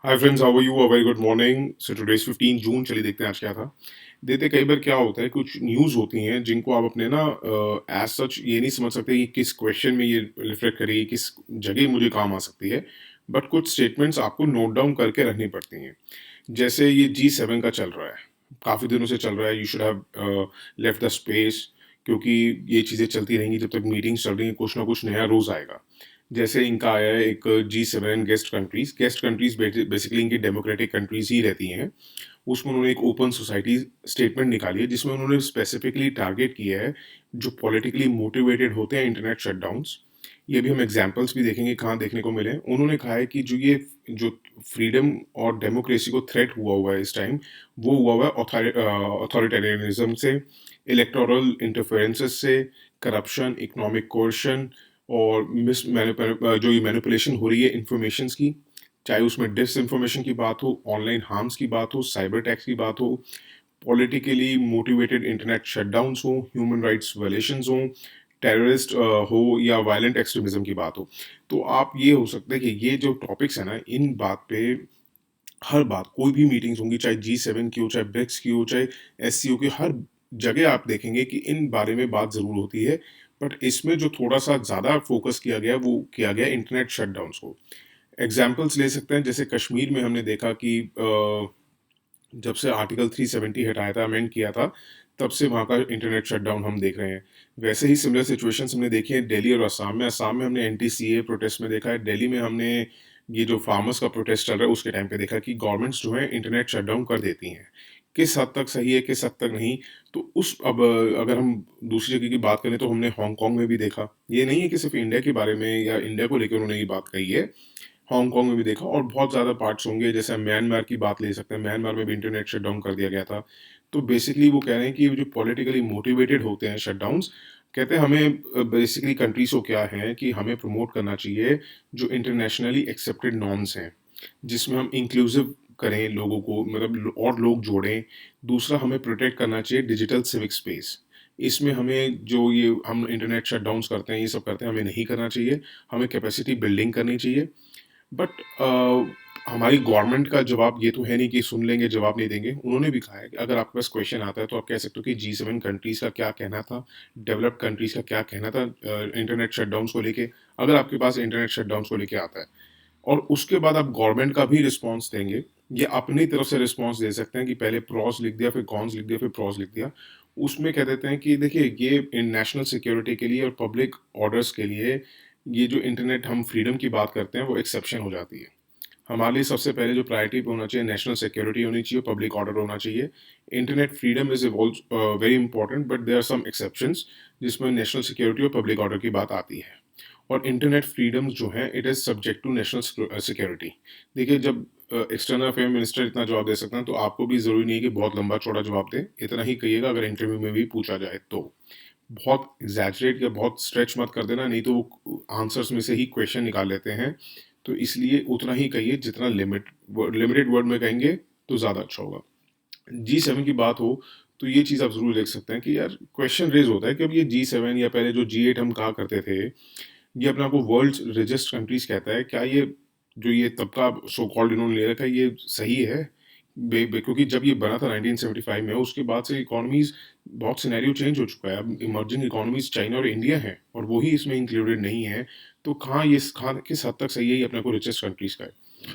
Hi friends, how are you? A very good morning. So today is 15 June. चलिए देखते हैं आज क्या था। देखते कई बार क्या होता है, कुछ न्यूज़ होती हैं जिनको आप अपने ना एज सच ये नहीं समझ सकते कि किस क्वेश्चन में ये रिफ्लेक्ट करेगी, किस जगह मुझे काम आ सकती है। बट कुछ स्टेटमेंट्स आपको नोट डाउन करके रखनी पड़ती हैं। जैसे ये G7 का चल रहा है, काफ़ी दिनों से चल रहा है। You should have left the space, क्योंकि ये चीज़ें चलती रहेंगी जब तक मीटिंग्स चल रही हैं, कुछ ना कुछ नया रोज़ आएगा। जैसे इनका आया है एक G7 गेस्ट कंट्रीज बेसिकली इनकी डेमोक्रेटिक कंट्रीज ही रहती हैं। उसमें उन्होंने एक ओपन सोसाइटी स्टेटमेंट निकाली है जिसमें उन्होंने स्पेसिफिकली टारगेट किया है जो पॉलिटिकली मोटिवेटेड होते हैं इंटरनेट शटडाउन्स। ये भी हम एग्जांपल्स भी देखेंगे कहाँ देखने को मिले। उन्होंने कहा है कि जो फ्रीडम और डेमोक्रेसी को थ्रेट हुआ है इस टाइम, वो हुआ हुआ है अथॉरिटेरियनिज्म से, इलेक्टोरल इंटरफेरेंसेस से, करप्शन, इकोनॉमिक कोर्शन और जो ये मैनिपुलेशन हो रही है इंफॉर्मेशंस की, चाहे उसमें डिस इंफॉर्मेशन की बात हो, ऑनलाइन हार्म्स की बात हो, साइबर टैक्स की बात हो, पॉलिटिकली मोटिवेटेड इंटरनेट शटडाउन्स हो, ह्यूमन राइट्स वायलेशंस हो, टेररिस्ट हो या वायलेंट एक्सट्रीमिज्म की बात हो। तो आप ये हो सकता है कि ये जो टॉपिक्स है ना, इन बात पे हर बात कोई भी मीटिंग्स होंगी, चाहे G7 की हो, चाहे ब्रिक्स की हो, चाहे SCO की, हर जगह आप देखेंगे कि इन बारे में बात ज़रूर होती है। बट इसमें जो थोड़ा-सा ज़्यादा फ़ोकस किया गया, वो किया गया इंटरनेट शटडाउन्स को। एग्ज़ाम्पल्स ले सकते हैं, जैसे कश्मीर में हमने देखा कि जब से आर्टिकल 370 हटाया था, अमेंड किया था, तब से वहाँ का इंटरनेट शटडाउन हम देख रहे हैं। वैसे ही सिमिलर सिचुएशंस हमने देखी हैं दिल्ली और असम में। असम में हमने एनटीसीए प्रोटेस्ट में देखा है। दिल्ली में हमने ये जो फार्मर्स का प्रोटेस्ट चल रहा है उसके टाइम पे देखा कि गवर्नमेंट्स जो है इंटरनेट शटडाउन कर देती हैं। किस हद तक सही है, किस हद तक नहीं। तो उस अब अगर हम दूसरी जगह की बात करें तो हमने हांगकांग में भी देखा। ये नहीं है कि सिर्फ इंडिया के बारे में या इंडिया को लेकर उन्होंने ये बात कही है। हांगकांग में भी देखा और बहुत ज़्यादा पार्ट्स होंगे, जैसे हम म्यांमार की बात ले सकते हैं। म्यांमार में भी इंटरनेट शटडाउन कर दिया गया था। तो बेसिकली वो कह रहे हैं कि जो पॉलिटिकली मोटिवेटेड होते हैं शटडाउन्स, कहते हैं हमें बेसिकली कंट्रीज को क्या है कि हमें प्रमोट करना चाहिए जो इंटरनेशनली एक्सेप्टेड नॉर्म्स हैं, जिसमें हम इंक्लूसिव करें लोगों को, मतलब और लोग जोड़ें। दूसरा, हमें प्रोटेक्ट करना चाहिए डिजिटल सिविक स्पेस। इसमें हमें जो ये हम इंटरनेट शटडाउन्स करते हैं, ये सब करते हैं, हमें नहीं करना चाहिए। हमें कैपेसिटी बिल्डिंग करनी चाहिए। बट हमारी गवर्नमेंट का जवाब ये तो है नहीं कि सुन लेंगे, जवाब नहीं देंगे। उन्होंने भी कहा है कि अगर आपके पास क्वेश्चन आता है तो आप कह सकते हो कि G7 कंट्रीज का क्या कहना था, डेवलप्ड कंट्रीज का क्या कहना था इंटरनेट शटडाउन्स को लेके। अगर आपके पास इंटरनेट शटडाउन्स को लेके आता है और उसके बाद आप गवर्नमेंट का भी रिस्पॉन्स देंगे, या अपनी तरफ से रिस्पॉन्स दे सकते हैं कि पहले प्रॉस लिख दिया, फिर कॉन्स लिख दिया, फिर प्रॉस लिख दिया। उसमें कह देते हैं कि देखिए, ये नेशनल सिक्योरिटी के लिए और पब्लिक ऑर्डर्स के लिए, ये जो इंटरनेट हम फ्रीडम की बात करते हैं वो एक्सेप्शन हो जाती है। हमारे लिए सबसे पहले जो प्रायोरिटी पे होना चाहिए, नेशनल सिक्योरिटी होनी चाहिए, पब्लिक ऑर्डर होना चाहिए। Internet freedom is very important, but there are some exceptions जिसमें नेशनल सिक्योरिटी और पब्लिक ऑर्डर की बात आती है। और इंटरनेट फ्रीडम्स जो हैं, it is subject to national security. देखिए, जब एक्सटर्नल अफेयर मिनिस्टर इतना जवाब दे सकते हैं, तो आपको भी ज़रूरी नहीं है कि बहुत लंबा चौड़ा जवाब दें। इतना ही कहिएगा अगर इंटरव्यू में भी पूछा जाए तो। बहुत एग्जैजरेट या बहुत स्ट्रेच मत कर देना, नहीं तो वो आंसर्स में से ही क्वेश्चन निकाल लेते हैं। तो इसलिए उतना ही कहिए जितना लिमिटेड वर्ड में कहेंगे तो ज़्यादा अच्छा होगा। G7 की बात हो तो ये चीज़ आप ज़रूर देख सकते हैं कि यार क्वेश्चन रेज होता है कि अब ये G7 या पहले जो G8 हम कहा करते थे, ये अपने आप को वर्ल्ड रिचेस्ट कंट्रीज कहता है। क्या ये जो ये तबका सो कॉल्ड इन्होंने ले रखा है, ये सही है? क्योंकि जब ये बना था 1975 में, उसके बाद से इकोनॉमीज, बहुत सिनेरियो चेंज हो चुका है। अब इमर्जिंग इकोनॉमीज चाइना और इंडिया हैं और वही इसमें इंक्लूडेड नहीं है। तो कहाँ किस हद तक सही है ये अपने को रिचेस्ट कंट्रीज का है।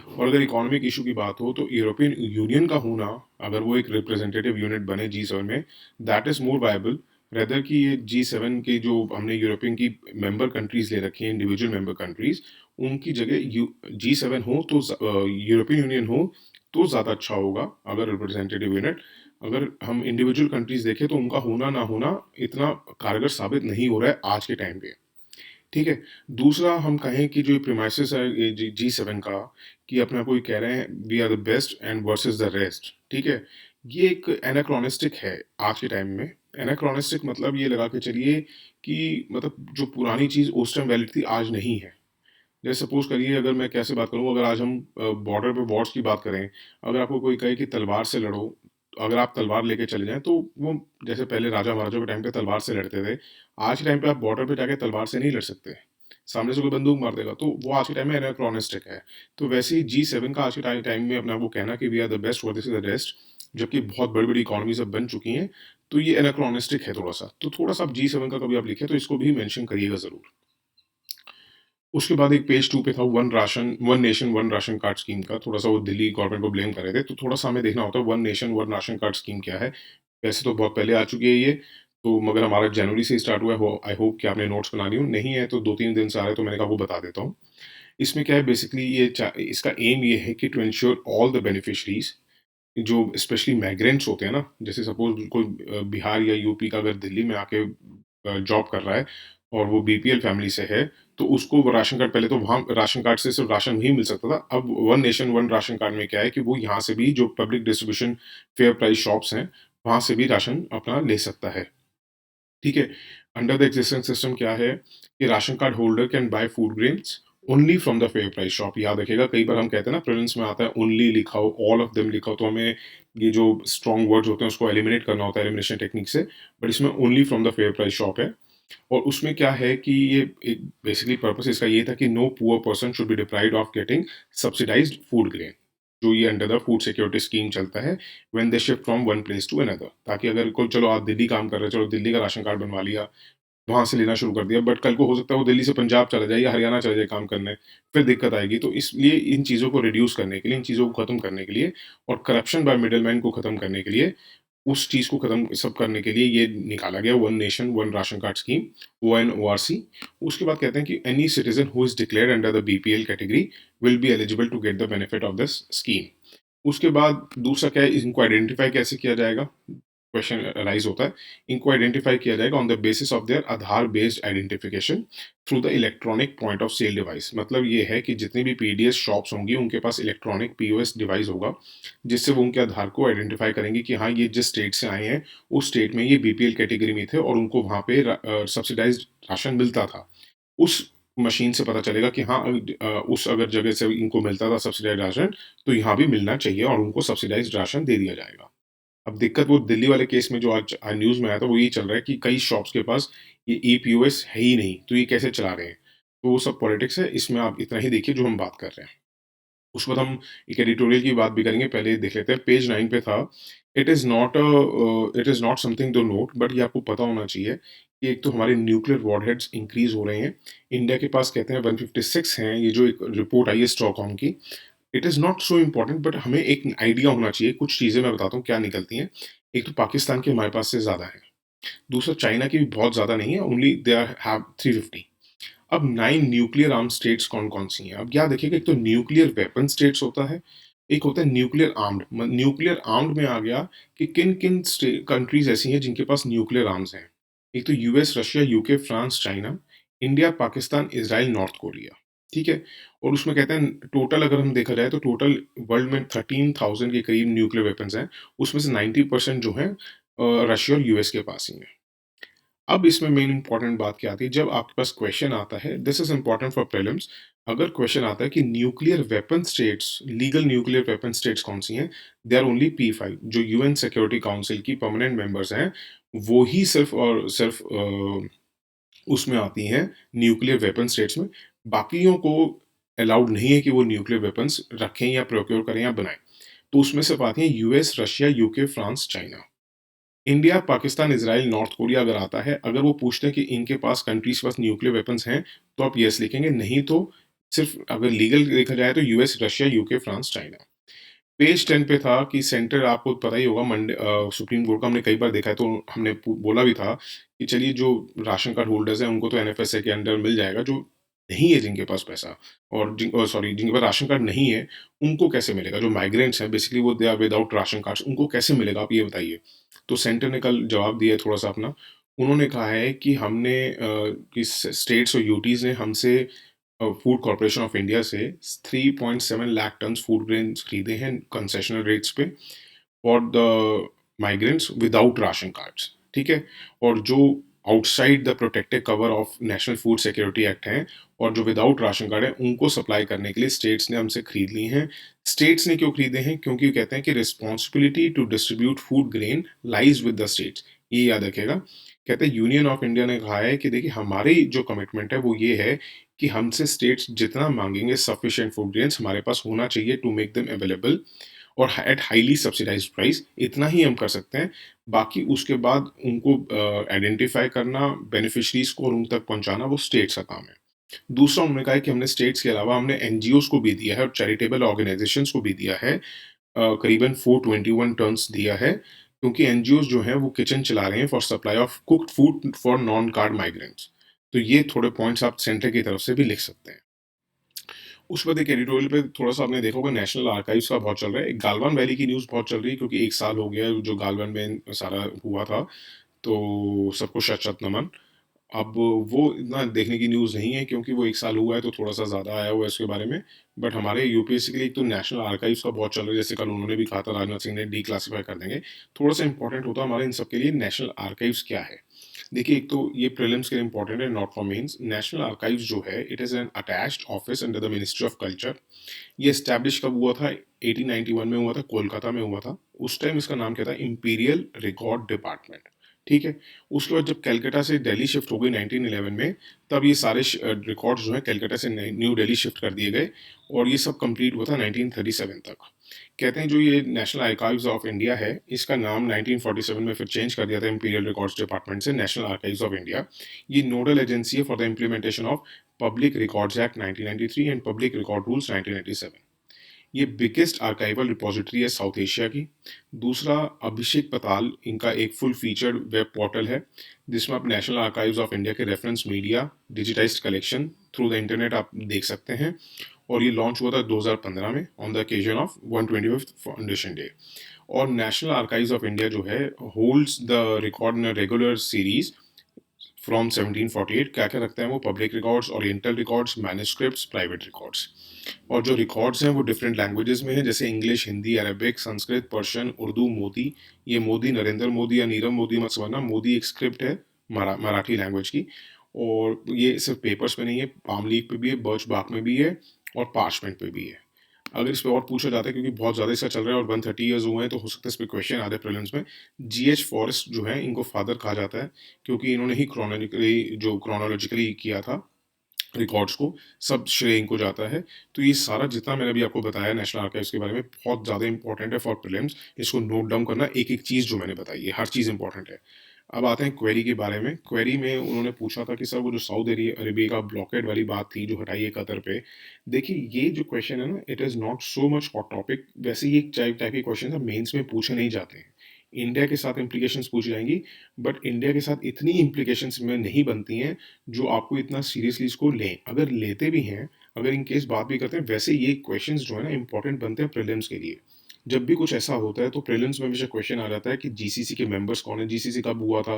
और अगर इकोनॉमिक इशू की बात हो तो यूरोपियन यूनियन का होना, अगर वो एक रिप्रेजेंटेटिव यूनिट बने G7 में, that is more viable rather कि ये G7 के जो हमने यूरोपियन की मेंबर कंट्रीज ले रखी हैं, इंडिविजुअल मेंबर कंट्रीज, उनकी जगह G7 हो तो यूरोपियन यूनियन हो तो ज़्यादा अच्छा होगा अगर रिप्रेजेंटेटिव यूनिट। अगर हम इंडिविजुअल कंट्रीज देखें तो उनका होना ना होना इतना कारगर साबित नहीं हो रहा है आज के टाइम पे। ठीक है। दूसरा, हम कहें कि जो ये प्रीमाइसेस है ये G7 का, कि अपना कोई कह रहे हैं we are the best and versus the rest. ठीक है। ये एक एनाक्रोनिस्टिक है आज के टाइम में। एनाक्रोनिस्टिक मतलब ये लगा के चलिए कि मतलब जो पुरानी चीज़ उस टाइम वैलिड थी, आज नहीं है। जैसे सपोज करिए, अगर मैं कैसे बात करूँ, अगर आज हम बॉर्डर पे वॉर्स की बात करें, अगर आपको कोई कहे कि तलवार से लड़ो, तो अगर आप तलवार लेके चले जाएं तो वो, जैसे पहले राजा महाराजों के टाइम पे तलवार से लड़ते थे, आज के टाइम पे आप बॉर्डर पे जाके तलवार से नहीं लड़ सकते। सामने से कोई बंदूक मार देगा, तो वो आज के टाइम में एनाक्रोनिस्टिक है। तो वैसे ही G7 का आज के टाइम में अपना वो कहना कि we are the best for this is the rest, जबकि बहुत बड़ी-बड़ी इकोनॉमीज़ अब बन चुकी हैं, तो ये एनाक्रोनिस्टिक है थोड़ा-सा। तो थोड़ा-सा आप G7 का कभी आप लिखें तो इसको भी मेंशन करिएगा ज़रूर। उसके बाद एक पेज 2 पे था one nation one ration card scheme का, थोड़ा-सा वो दिल्ली गवर्नमेंट को ब्लेम कर रहे थे, तो थोड़ा-सा हमें देखना होता है one nation one ration card scheme क्या है। वैसे तो बहुत पहले आ चुकी है ये, तो मगर हमारा जनवरी से स्टार्ट हुआ है, हो आई होप कि आपने नोट्स बना लिए हों, नहीं है तो 2-3 दिन से आ रहे हैं, तो मैंने कहा आपको बता देता हूँ। इसमें क्या है बेसिकली इसका एम ये है कि to ensure all the beneficiaries जो स्पेशली माइग्रेंट्स होते हैं ना, जैसे सपोज़ कोई बिहार या यूपी का अगर दिल्ली में आके जॉब कर रहा है और वो बीपीएल फैमिली से है, तो उसको वो राशन कार्ड, पहले तो वहाँ राशन कार्ड से सिर्फ़ राशन ही मिल सकता था। अब one nation one ration card में क्या है कि वो यहाँ से भी जो public distribution fair price shops हैं, वहाँ से भी राशन अपना ले सकता है। ठीक है? अंडर द एक्जिस्टिंग सिस्टम क्या है कि ration card holder can buy food grains only from the fair price shop. याद रखिएगा, कई बार हम कहते हैं ना प्रेजेंस में आता है ओनली लिखा हो, ऑल ऑफ देम लिखा हो, तो हमें ये जो स्ट्रॉन्ग वर्ड्स होते हैं उसको एलिमिनेट करना होता है एलिमिनेशन टेक्निक से। बट इसमें only from the fair price shop है। और उसमें क्या है कि ये एक बेसिकली पर्पस इसका ये था कि no poor person should be deprived of getting subsidized food grain, जो ये under the food security scheme चलता है when they shift from one place to another. ताकि अगर कोई, चलो आप दिल्ली काम कर रहे हो, चलो दिल्ली का राशन कार्ड बनवा लिया, वहाँ से लेना शुरू कर दिया, बट कल को हो सकता है वो दिल्ली से पंजाब चला जाए या हरियाणा चला जाए काम करने, फिर दिक्कत आएगी। तो इसलिए इन चीज़ों को रिड्यूस करने के लिए, इन चीज़ों को खत्म करने के लिए और करप्शन बाय मिडलमैन को खत्म करने के लिए, उस चीज़ को खत्म सब करने के लिए ये निकाला गया one nation one ration card scheme, ONORC। उसके बाद कहते हैं कि any citizen who is declared under the BPL category will be eligible to get the benefit of this scheme. उसके बाद दूसरा क्या है, इनको आइडेंटिफाई कैसे किया जाएगा, क्वेश्चन राइज होता है। इनको आइडेंटिफाई किया जाएगा on the basis of their Aadhaar based identification through the electronic point of sale device. मतलब ये है कि जितनी भी पीडीएस शॉप्स होंगी उनके पास इलेक्ट्रॉनिक पीओएस डिवाइस होगा, जिससे वो उनके आधार को आइडेंटिफाई करेंगे कि हाँ ये जिस स्टेट से आए हैं उस स्टेट में ये बीपीएल कैटेगरी में थे और उनको वहाँ पे सब्सिडाइज्ड राशन मिलता था। उस मशीन से पता चलेगा कि हाँ उस अगर जगह से इनको मिलता था सब्सिडाइज्ड राशन, तो यहाँ भी मिलना चाहिए और उनको सब्सिडाइज्ड राशन दे दिया जाएगा। अब दिक्कत वो दिल्ली वाले केस में जो आज न्यूज़ में आया था वो यही चल रहा है कि कई शॉप्स के पास ये ई-पीओएस है ही नहीं, तो ये कैसे चला रहे हैं? तो वो सब पॉलिटिक्स है, इसमें आप इतना ही देखिए जो हम बात कर रहे हैं। उसके बाद हम एक एडिटोरियल की बात भी करेंगे, पहले देख लेते हैं। पेज 9 पे था, it is not something to note, but ये आपको पता होना चाहिए कि एक तो हमारे न्यूक्लियर वॉरहेड्स इंक्रीज़ हो रहे हैं। इंडिया के पास कहते हैं 156 हैं, ये जो एक रिपोर्ट आई है स्टॉकहोम की। It is not so important, but हमें एक आइडिया होना चाहिए, कुछ चीज़ें मैं बताता हूँ क्या निकलती हैं। एक तो पाकिस्तान के हमारे पास से ज़्यादा है, दूसरा चाइना की भी बहुत ज़्यादा नहीं है, ओनली दे आर हैव 350। अब 9 न्यूक्लियर आर्म्ड स्टेट्स कौन-कौन सी हैं? अब क्या देखिएगा, एक तो न्यूक्लियर वेपन स्टेट्स होता है, एक होता है न्यूक्लियर आर्म्ड। न्यूक्लियर आर्म्ड में आ गया कि किन-किन कंट्रीज़ ऐसी हैं जिनके पास न्यूक्लियर आर्म्स हैं। एक तो US, Russia, UK, France, China, India, Pakistan, Israel, north Korea, ठीक है? और उसमें कहते हैं टोटल अगर हम देखा जाए तो टोटल वर्ल्ड में 13,000 के करीब न्यूक्लियर वेपन्स हैं, उसमें से 90% जो हैं रशिया और यूएस के पास ही हैं। अब इसमें मेन इंपॉर्टेंट बात क्या आती है, जब आपके पास क्वेश्चन आता है, this is important for prelims. अगर क्वेश्चन आता है कि nuclear weapon states, legal nuclear weapon states कौन सी हैं, दे आर ओनली P5, जो यूएन सिक्योरिटी काउंसिल की परमानेंट मेंबर्स हैं, वो ही सिर्फ और सिर्फ उसमें आती हैं न्यूक्लियर वेपन स्टेट्स में। बाकियों को अलाउड नहीं है कि वो न्यूक्लियर वेपन्स रखें या प्रोक्योर करें या बनाएं। तो उसमें सिर्फ आती हैं US, Russia, UK, France, China. India, Pakistan, Israel, north Korea अगर आता है, अगर वो पूछते हैं कि इनके पास कंट्रीज़ के पास न्यूक्लियर वेपन्स हैं, तो आप येस लिखेंगे, नहीं तो सिर्फ़ अगर लीगल देखा जाए तो US, Russia, UK, France, China. Page 10 पे था कि सेंटर, आपको पता ही होगा, सुप्रीम कोर्ट का हमने कई बार देखा है, तो हमने बोला भी था कि चलिए जो राशन कार्ड होल्डर्स हैं उनको तो एनएफएसए के अंडर मिल जाएगा, जो नहीं है जिनके पास पैसा, और सॉरी जिनके पास राशन कार्ड नहीं है उनको कैसे मिलेगा, जो माइग्रेंट्स हैं बेसिकली वो they are without ration cards, उनको कैसे मिलेगा, आप ये बताइए। तो सेंटर ने कल जवाब दिया है थोड़ा सा अपना। उन्होंने कहा है कि कि स्टेट्स और यूटीज ने हमसे फूड कॉर्पोरेशन ऑफ इंडिया से 3.7 लाख टन फूड ग्रेन्स खरीदे हैं कंसेशनल रेट्स पे for the migrants without ration cards, ठीक है? और जो outside the protected cover of national food security act हैं और जो विदाउट राशन कार्ड है, उनको सप्लाई करने के लिए स्टेट्स ने हमसे खरीद ली हैं। स्टेट्स ने क्यों खरीदे हैं? क्योंकि कहते हैं कि responsibility to distribute food grain lies with the states. ये याद रखेगा कहते हैं यूनियन ऑफ इंडिया ने कहा है कि देखिए हमारी जो कमिटमेंट है वो ये है कि हमसे स्टेट्स जितना मांगेंगे सफिशिएंट फूड ग्रेन्स हमारे पास होना चाहिए टू मेक देम अवेलेबल और एट हाईली सब्सिडाइज्ड प्राइस, इतना ही हम कर सकते हैं। बाकी उसके बाद उनको आइडेंटिफाई करना, बेनिफिशरीज को और उन तक पहुंचाना वो स्टेट्स का काम है। दूसरा उन्होंने कहा है कि हमने स्टेट्स के अलावा हमने एनजीओज को भी दिया है और चैरिटेबल ऑर्गेनाइजेशंस को भी दिया है, करीबन 421 टन्स दिया है, क्योंकि एनजीओज जो हैं वो किचन चला रहे हैं for supply of cooked food for non card migrants. तो ये थोड़े पॉइंट्स आप सेंटर की तरफ से भी लिख सकते हैं। उस बाद एक एडिटोरियल पे थोड़ा-सा आपने देखा होगा नेशनल आर्काइव्स का बहुत चल रहा है। एक गालवान वैली की न्यूज़ बहुत चल रही है क्योंकि 1 साल हो गया है जो गालवान में सारा हुआ था, तो सबको शत-शत नमन। अब वो इतना देखने की न्यूज़ नहीं है क्योंकि वो 1 साल हुआ है तो थोड़ा-सा ज़्यादा आया हुआ है इसके बारे में। बट हमारे यूपीएससी के लिए एक तो नेशनल आर्काइव्स का बहुत चल रहा है, जैसे कल उन्होंने भी कहा था राजनाथ सिंह ने डिक्लासिफाई कर देंगे। थोड़ा-सा इम्पोर्टेंट होता है हमारे इन सब के लिए नेशनल आर्काइव्स क्या है? देखिए एक तो ये प्रीलिम्स के लिए इम्पोर्टेंट है, not for mains. National archives जो है it is an attached office under the ministry of culture. ये एस्टैब्लिश कब हुआ था? 1891 में हुआ था, कोलकाता में हुआ था। उस टाइम इसका नाम क्या था? इंपीरियल रिकॉर्ड डिपार्टमेंट, ठीक है? उसके बाद जब कलकत्ता से दिल्ली शिफ्ट हो गई 1911 में, तब ये सारे रिकॉर्ड्स जो हैं कलकत्ता से न्यू दिल्ली शिफ्ट कर दिए गए और ये सब कंप्लीट हुआ था 1937 तक। कहते हैं जो ये नेशनल आर्काइव्स ऑफ इंडिया है, इसका नाम 1947 में फिर चेंज कर दिया था इंपीरियल रिकॉर्ड्स डिपार्टमेंट से नेशनल आर्काइव्स ऑफ इंडिया। ये नोडल एजेंसी है for the implementation of public records act 1993 and public record rules 1997। ये बिगेस्ट आर्काइवल रिपोजिटरी है साउथ एशिया की। दूसरा, अभिषेक पताल, इनका एक फुल फीचर्ड वेब पोर्टल है जिसमें आप नेशनल आर्काइव्स ऑफ इंडिया के reference media digitised collection through the internet आप देख सकते हैं। और ये लॉन्च हुआ था 2015 में on the occasion of 125th foundation day. और नेशनल आर्काइव्स ऑफ इंडिया जो है holds the record in a regular series from 1748। क्या क्या रखते हैं वो? Public records, oriental records, manuscripts, private records. और जो रिकॉर्ड्स हैं वो डिफरेंट लैंग्वेजेस में हैं, जैसे English, Hindi, Arabic, Sanskrit, Persian, Urdu, Modi. ये मोदी नरेंद्र मोदी या नीरव मोदी मत समझना, मोदी एक स्क्रिप्ट है मराठी लैंग्वेज की। और ये सिर्फ पेपर्स में नहीं है, पाम लीफ पे भी है, बर्च बार्क में भी है और पार्चमेंट पे भी है। अगर इस पे और पूछा जाता है क्योंकि बहुत ज़्यादा इसका चल रहा है और 130 ईयर्स हुए हैं, तो हो सकता है इस पे क्वेश्चन आ जाए प्रीलिम्स में। जीएच फॉरेस्ट जो है इनको फादर कहा जाता है क्योंकि इन्होंने ही क्रोनोलॉजिकली किया था रिकॉर्ड्स को, सब श्रेय इनको जाता है। तो ये सारा जितना मैंने अभी आपको बताया नेशनल आर्काइव्स के बारे में बहुत ज़्यादा इंपॉर्टेंट है फॉर प्रीलिम्स। इसको नोट डाउन करना, एक एक चीज़ जो मैंने बताई है हर चीज़ इंपॉर्टेंट है। अब आते हैं क्वेरी के बारे में। क्वेरी में उन्होंने पूछा था कि सर वो जो सऊदी अरेबिया का ब्लॉकेड वाली बात थी जो हटाई है कतर पे, देखिए ये जो क्वेश्चन है ना it is not so much hot topic. वैसे ये टाइप के क्वेश्चन है मेंस में पूछे नहीं जाते हैं। इंडिया के साथ इम्प्लीकेशंस पूछी जाएंगी, बट इंडिया के साथ इतनी इम्प्लीकेशंस में नहीं बनती हैं जो आपको इतना सीरियसली इसको लें। अगर लेते भी हैं, अगर इन केस बात भी करते हैं, वैसे ये क्वेश्चंस जो है ना इंपॉर्टेंट बनते हैं प्रीलिम्स के लिए। जब भी कुछ ऐसा होता है तो प्रीलिम्स में हमेशा क्वेश्चन आ जाता है कि जीसीसी के मेंबर्स कौन है, जीसीसी कब हुआ था।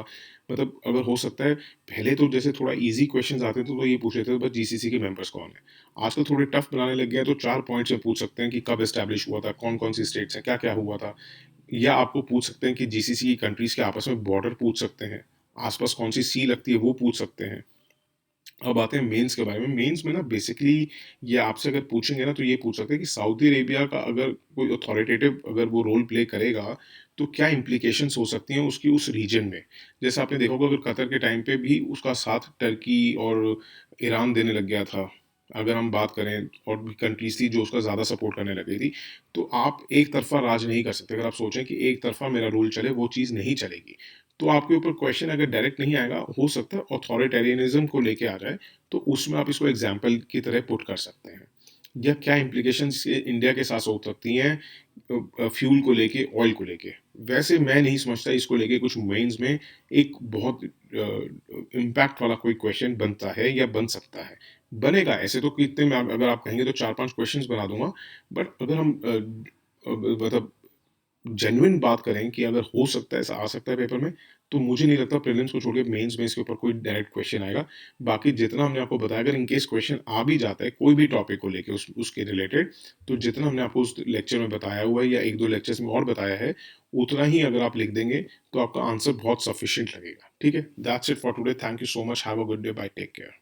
मतलब अगर हो सकता है पहले तो जैसे थोड़ा इजी क्वेश्चंस आते थे तो ये पूछ लेते थे बस जीसीसी के मेंबर्स कौन है। आजकल थोड़े टफ बनाने लग गया है तो 4 पॉइंट्स में पूछ सकते हैं कि कब एस्टैब्लिश हुआ था, कौन कौन सी स्टेट्स हैं, क्या क्या हुआ था। या आपको पूछ सकते हैं कि जीसीसी की कंट्रीज के आपस में बॉर्डर पूछ सकते हैं, आसपास कौन सी सी लगती है वो पूछ सकते हैं। अब आते हैं मेंस के बारे में। मेंस में ना बेसिकली ये आपसे अगर पूछेंगे ना तो ये पूछ सकते हैं कि सऊदी अरेबिया का अगर कोई अथॉरिटेटिव अगर वो रोल प्ले करेगा तो क्या इम्प्लीकेशंस हो सकती हैं उसकी उस रीजन में। जैसे आपने देखा होगा अगर कतर के टाइम पे भी उसका साथ टर्की और ईरान देने लग गया था, अगर हम बात करें और भी कंट्रीज थी जो उसका ज़्यादा सपोर्ट करने लग गई थी, तो आप एक तरफा राज नहीं कर सकते। अगर आप सोचें कि एक तरफा मेरा रूल चले, वो चीज़ नहीं चलेगी। तो आपके ऊपर क्वेश्चन अगर डायरेक्ट नहीं आएगा, हो सकता है ऑथोरिटेरियनिज्म को लेके आ जाए, तो उसमें आप इसको एग्जाम्पल की तरह पुट कर सकते हैं। या क्या इम्प्लीकेशंस इंडिया के साथ हो सकती हैं फ्यूल को लेके, ऑयल को लेके। वैसे मैं नहीं समझता इसको लेके कुछ मेंस में एक बहुत इम्पैक्ट वाला कोई क्वेश्चन बनता है या बन सकता है। बनेगा ऐसे तो कितने में अगर आप कहेंगे तो 4-5 क्वेश्चंस बना दूंगा। बट अगर हम मतलब जेन्युइन बात करें कि अगर हो सकता है ऐसा आ सकता है पेपर में, तो मुझे नहीं लगता प्रीलिम्स को छोड़ के मेंस में इसके ऊपर कोई डायरेक्ट क्वेश्चन आएगा। बाकी जितना हमने आपको बताया, अगर इन केस क्वेश्चन आ भी जाता है कोई भी टॉपिक को लेके उसके रिलेटेड, तो जितना हमने आपको उस लेक्चर में बताया हुआ है या 1-2 लेक्चर्स में और बताया है, उतना ही अगर आप लिख देंगे तो आपका आंसर बहुत सफिशिएंट लगेगा। ठीक है? That's it for today. Thank you so much. Have a good day. Bye. Take care.